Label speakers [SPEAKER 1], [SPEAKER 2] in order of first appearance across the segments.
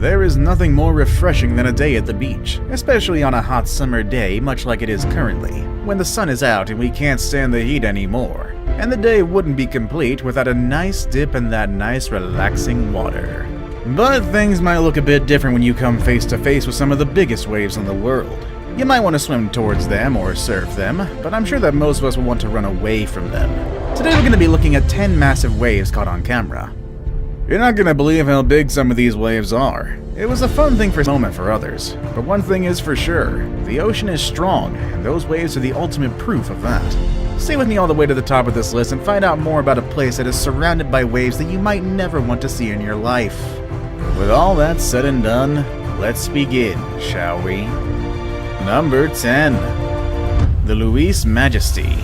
[SPEAKER 1] There is nothing more refreshing than a day at the beach, especially on a hot summer day much like it is currently, when the sun is out and we can't stand the heat anymore. And the day wouldn't be complete without a nice dip in that nice relaxing water. But things might look a bit different when you come face to face with some of the biggest waves in the world. You might want to swim towards them or surf them, but I'm sure that most of us will want to run away from them. Today we're going to be looking at 10 massive waves caught on camera. You're not going to believe how big some of these waves are. It was a fun thing for a moment for others, but one thing is for sure, the ocean is strong, and those waves are the ultimate proof of that. Stay with me all the way to the top of this list and find out more about a place that is surrounded by waves that you might never want to see in your life. With all that said and done, let's begin, shall we? Number 10. The Louise Majesty.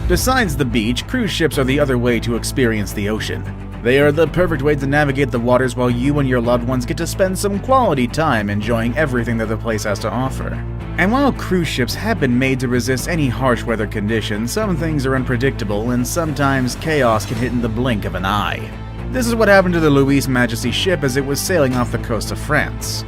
[SPEAKER 1] Besides the beach, cruise ships are the other way to experience the ocean. They are the perfect way to navigate the waters while you and your loved ones get to spend some quality time enjoying everything that the place has to offer. And while cruise ships have been made to resist any harsh weather conditions, some things are unpredictable and sometimes chaos can hit in the blink of an eye. This is what happened to the Louise Majesty ship as it was sailing off the coast of France.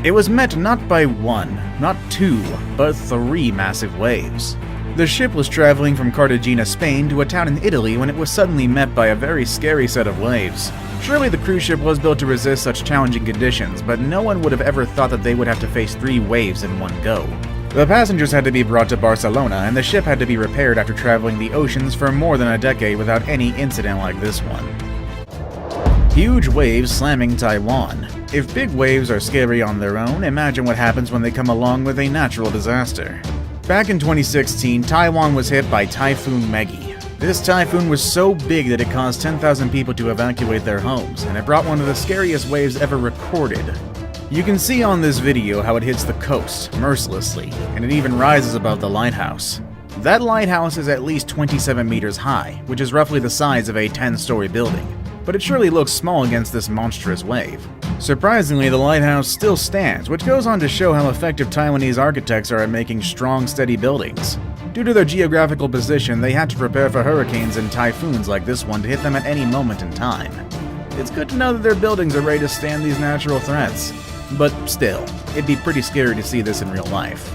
[SPEAKER 1] It was met not by one, not two, but 3 massive waves. The ship was traveling from Cartagena, Spain to a town in Italy when it was suddenly met by a very scary set of waves. Surely the cruise ship was built to resist such challenging conditions, but no one would have ever thought that they would have to face 3 waves in one go. The passengers had to be brought to Barcelona, and the ship had to be repaired after traveling the oceans for more than a decade without any incident like this one. Huge waves slamming Taiwan. If big waves are scary on their own, imagine what happens when they come along with a natural disaster. Back in 2016, Taiwan was hit by Typhoon Maggie. This typhoon was so big that it caused 10,000 people to evacuate their homes, and it brought one of the scariest waves ever recorded. You can see on this video how it hits the coast, mercilessly, and it even rises above the lighthouse. That lighthouse is at least 27 meters high, which is roughly the size of a 10-story building. But it surely looks small against this monstrous wave. Surprisingly, the lighthouse still stands, which goes on to show how effective Taiwanese architects are at making strong, steady buildings. Due to their geographical position, they had to prepare for hurricanes and typhoons like this one to hit them at any moment in time. It's good to know that their buildings are ready to stand these natural threats. But still, it'd be pretty scary to see this in real life.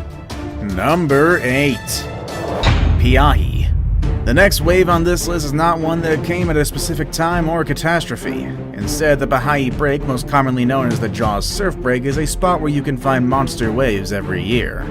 [SPEAKER 1] Number 8. Piahi. The next wave on this list is not one that came at a specific time or catastrophe. Instead, the Piahi Break, most commonly known as the Jaws Surf Break, is a spot where you can find monster waves every year.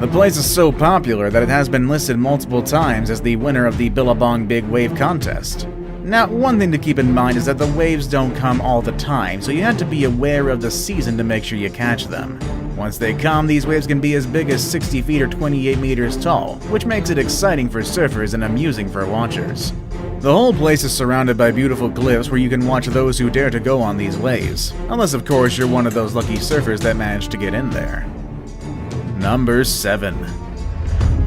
[SPEAKER 1] The place is so popular that it has been listed multiple times as the winner of the Billabong Big Wave Contest. Now, one thing to keep in mind is that the waves don't come all the time, so you have to be aware of the season to make sure you catch them. Once they come, these waves can be as big as 60 feet or 28 meters tall, which makes it exciting for surfers and amusing for watchers. The whole place is surrounded by beautiful cliffs where you can watch those who dare to go on these waves, unless of course you're one of those lucky surfers that managed to get in there. Number 7.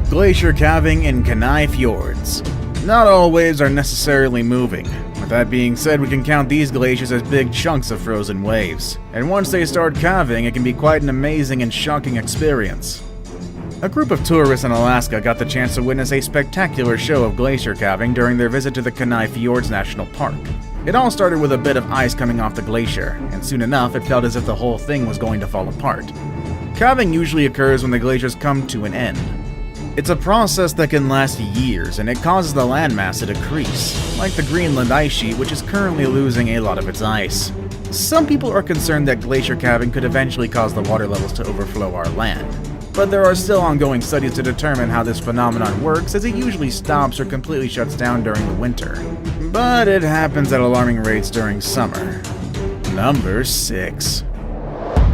[SPEAKER 1] Glacier calving in Kenai Fjords. Not all waves are necessarily moving. With that being said, we can count these glaciers as big chunks of frozen waves. And once they start calving, it can be quite an amazing and shocking experience. A group of tourists in Alaska got the chance to witness a spectacular show of glacier calving during their visit to the Kenai Fjords National Park. It all started with a bit of ice coming off the glacier, and soon enough it felt as if the whole thing was going to fall apart. Calving usually occurs when the glaciers come to an end. It's a process that can last years, and it causes the landmass to decrease, like the Greenland ice sheet, which is currently losing a lot of its ice. Some people are concerned that glacier calving could eventually cause the water levels to overflow our land. But there are still ongoing studies to determine how this phenomenon works, as it usually stops or completely shuts down during the winter. But it happens at alarming rates during summer. Number 6.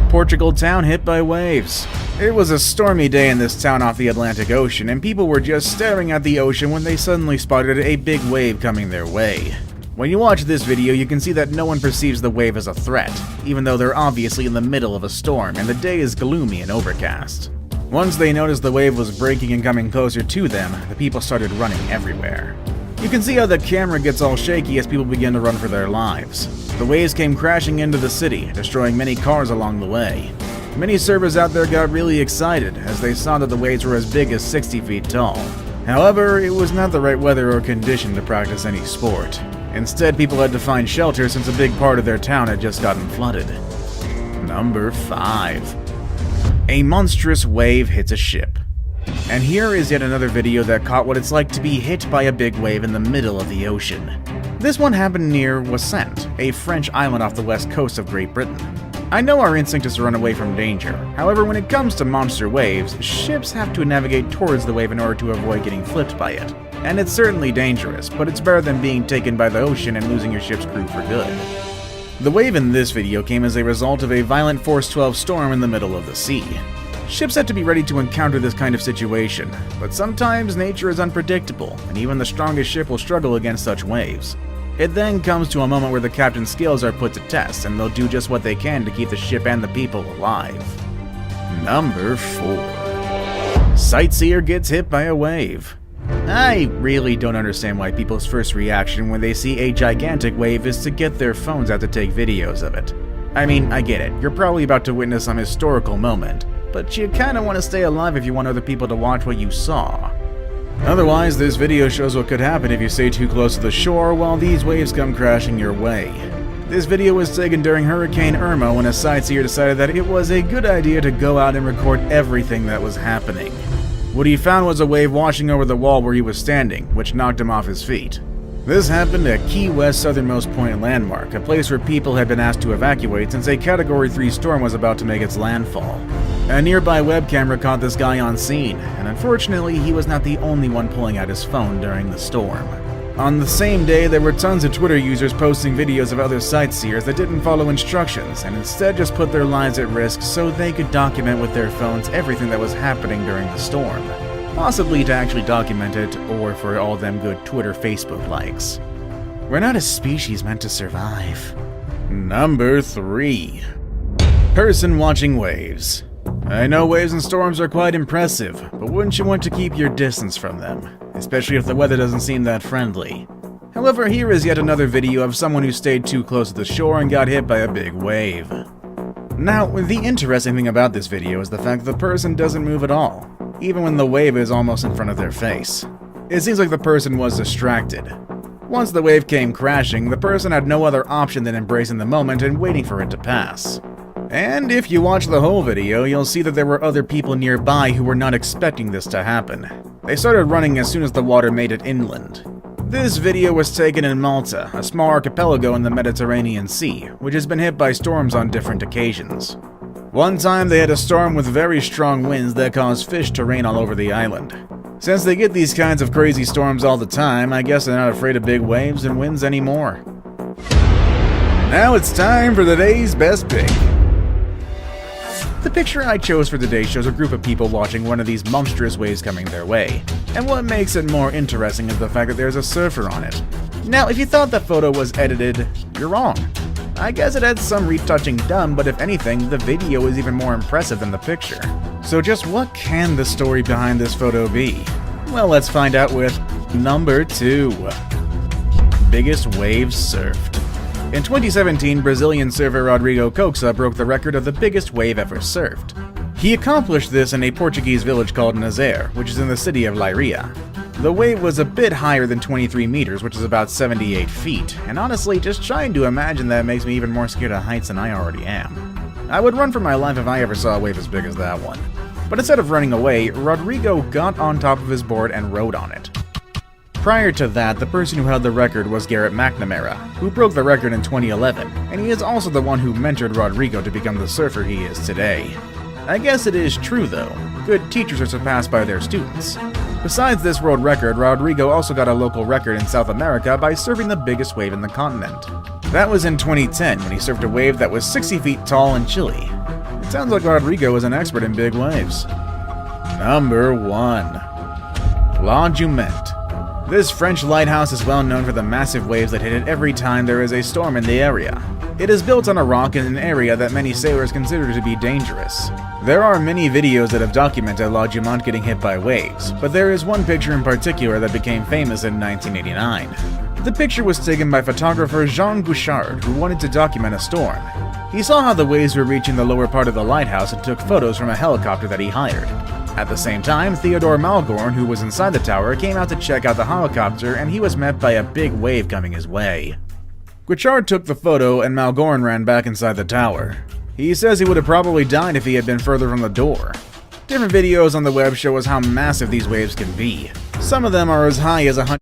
[SPEAKER 1] Portugal town hit by waves. It was a stormy day in this town off the Atlantic Ocean, and people were just staring at the ocean when they suddenly spotted a big wave coming their way. When you watch this video, you can see that no one perceives the wave as a threat, even though they're obviously in the middle of a storm and the day is gloomy and overcast. Once they noticed the wave was breaking and coming closer to them, the people started running everywhere. You can see how the camera gets all shaky as people begin to run for their lives. The waves came crashing into the city, destroying many cars along the way. Many surfers out there got really excited as they saw that the waves were as big as 60 feet tall. However, it was not the right weather or condition to practice any sport. Instead, people had to find shelter since a big part of their town had just gotten flooded. Number 5. A monstrous wave hits a ship. And here is yet another video that caught what it's like to be hit by a big wave in the middle of the ocean. This one happened near Ouessant, a French island off the west coast of Great Britain. I know our instinct is to run away from danger. However, when it comes to monster waves, ships have to navigate towards the wave in order to avoid getting flipped by it. And it's certainly dangerous, but it's better than being taken by the ocean and losing your ship's crew for good. The wave in this video came as a result of a violent Force 12 storm in the middle of the sea. Ships had to be ready to encounter this kind of situation, but sometimes nature is unpredictable, and even the strongest ship will struggle against such waves. It then comes to a moment where the captain's skills are put to test, and they'll do just what they can to keep the ship and the people alive. Number 4. Sightseer gets hit by a wave. I really don't understand why people's first reaction when they see a gigantic wave is to get their phones out to take videos of it. I mean, I get it, you're probably about to witness some historical moment, but you kinda want to stay alive if you want other people to watch what you saw. Otherwise, this video shows what could happen if you stay too close to the shore while these waves come crashing your way. This video was taken during Hurricane Irma when a sightseer decided that it was a good idea to go out and record everything that was happening. What he found was a wave washing over the wall where he was standing, which knocked him off his feet. This happened at Key West's southernmost point landmark, a place where people had been asked to evacuate since a Category 3 storm was about to make its landfall. A nearby web camera caught this guy on scene, and unfortunately he was not the only one pulling out his phone during the storm. On the same day, there were tons of Twitter users posting videos of other sightseers that didn't follow instructions and instead just put their lives at risk so they could document with their phones everything that was happening during the storm. Possibly to actually document it, or for all them good Twitter Facebook likes. We're not a species meant to survive. Number 3. Person watching waves. I know waves and storms are quite impressive, but wouldn't you want to keep your distance from them? Especially if the weather doesn't seem that friendly. However, here is yet another video of someone who stayed too close to the shore and got hit by a big wave. Now, the interesting thing about this video is the fact that the person doesn't move at all, even when the wave is almost in front of their face. It seems like the person was distracted. Once the wave came crashing, the person had no other option than embracing the moment and waiting for it to pass. And if you watch the whole video, you'll see that there were other people nearby who were not expecting this to happen. They started running as soon as the water made it inland. This video was taken in Malta, a small archipelago in the Mediterranean Sea, which has been hit by storms on different occasions. One time they had a storm with very strong winds that caused fish to rain all over the island. Since they get these kinds of crazy storms all the time, I guess they're not afraid of big waves and winds anymore. Now it's time for today's best pick. The picture I chose for today shows a group of people watching one of these monstrous waves coming their way. And what makes it more interesting is the fact that there's a surfer on it. Now, if you thought the photo was edited, you're wrong. I guess it had some retouching done, but if anything, the video is even more impressive than the picture. So just what can the story behind this photo be? Well, let's find out with number 2. Biggest waves surfed. In 2017, Brazilian surfer Rodrigo Coxa broke the record of the biggest wave ever surfed. He accomplished this in a Portuguese village called Nazaré, which is in the city of Leiria. The wave was a bit higher than 23 meters, which is about 78 feet, and honestly, just trying to imagine that makes me even more scared of heights than I already am. I would run for my life if I ever saw a wave as big as that one. But instead of running away, Rodrigo got on top of his board and rode on it. Prior to that, the person who held the record was Garrett McNamara, who broke the record in 2011, and he is also the one who mentored Rodrigo to become the surfer he is today. I guess it is true though, good teachers are surpassed by their students. Besides this world record, Rodrigo also got a local record in South America by surfing the biggest wave in the continent. That was in 2010 when he surfed a wave that was 60 feet tall in Chile. It sounds like Rodrigo is an expert in big waves. Number 1. La Jument. This French lighthouse is well known for the massive waves that hit it every time there is a storm in the area. It is built on a rock in an area that many sailors consider to be dangerous. There are many videos that have documented La Jument getting hit by waves, but there is one picture in particular that became famous in 1989. The picture was taken by photographer Jean Gouchard, who wanted to document a storm. He saw how the waves were reaching the lower part of the lighthouse and took photos from a helicopter that he hired. At the same time, Theodore Malgorn, who was inside the tower, came out to check out the helicopter, and he was met by a big wave coming his way. Gouchard took the photo and Malgorn ran back inside the tower. He says he would have probably died if he had been further from the door. Different videos on the web show us how massive these waves can be. Some of them are as high as 100